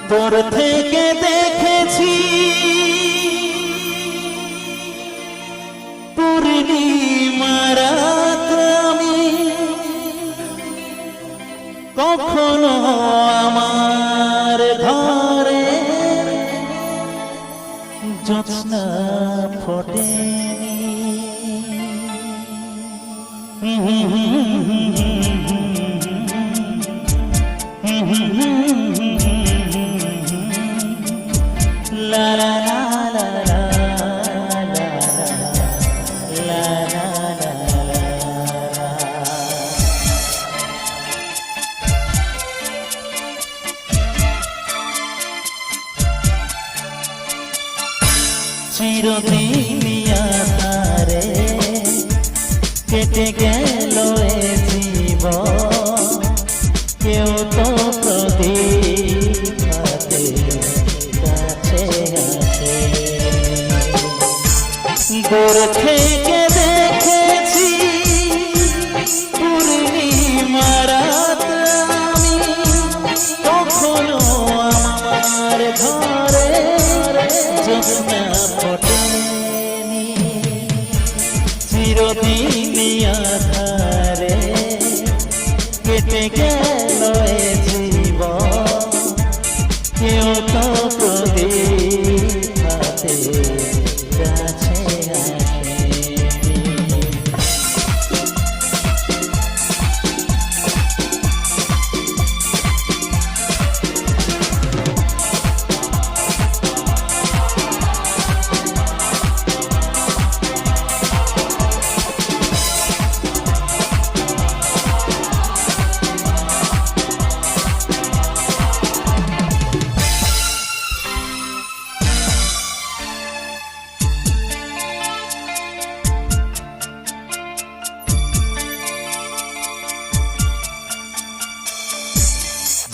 দূর থেকে দেখেছি পূর্ণিমার রাত আমি, কখনো আমার ঘরে জ্যোৎস্না ফোটেনি। La la la la la la la la la la। চিরদিন আধারে কেটে গেল এ জীবন, কেউ তো প্রদীপ হাতে কাছে আসে। দূর থেকে দেখেছি পূর্ণিমার রাত আমি, কখনো আমার ঘরে জ্যোৎস্না ফোটেনি। চিরদিন আধারে কেটে গেল এ জীবন, কেউ তো প্রদীপ হাতে কাছে আসেনি।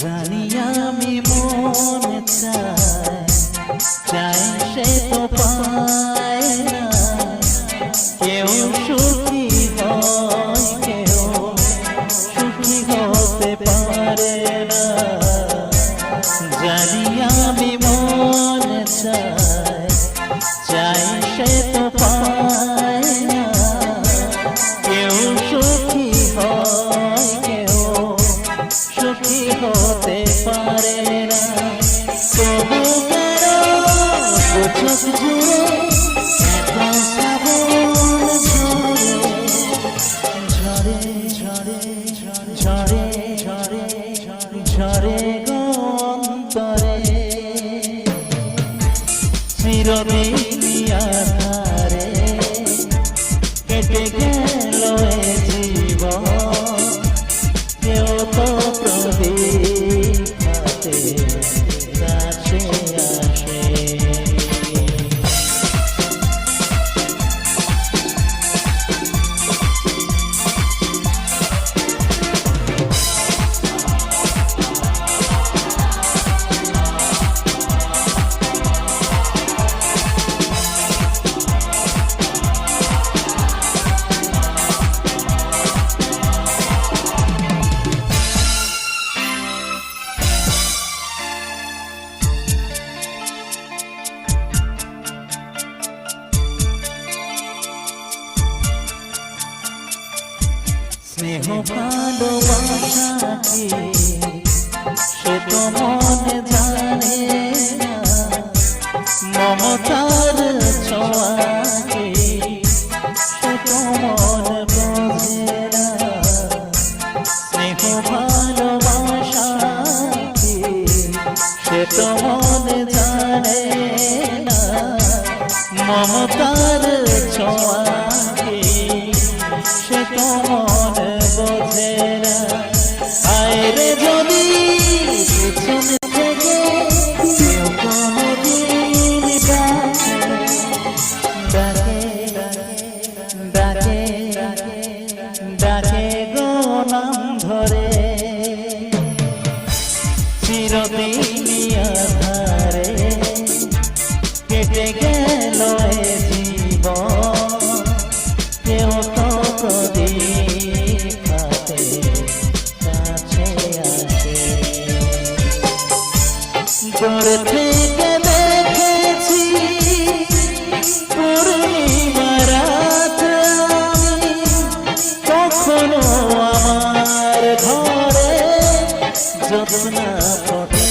জানি আমি মনে চাই সে তো পায় না, কেউ সুখী হয় কেউ সুখী হতে পারে না। জানি আমি মনে চাই সে তো পায় না, কেউ সুখী হয় কেউ সুখী হতে পারে না। তবু কেন চোখ জুড়ে এত শ্রাবণ ঝরে ঝরে ঝরে ঝরে ঝরে গো অন্তরে। চিরদিন আধারে কেটে গেল এ জীবন, কেউ তো প্রদীপ হাতে কাছে আসে। স্নেহ ভালোবাসা কি সে তো মনে জানে না, মমতার ছোঁয়া কি সে তো মনে বোঝে না। স্নেহ ভালোবাসা কি সে তো মনে জানে না, মমতার ছোঁয়া কি সে তো মনে বোঝে না। আয়রে যদি পিছনে থেকে কেউ কোনোদিন ডাকে ডাকে ডাকে গো নাম ধরে, চিরদিন আধারে কেটে গেল এ জীবন, দূর থেকে দেখেছি পূর্ণিমা রাত আমি, কখনো আমার ঘরে জ্যোৎস্না ফোটেনি।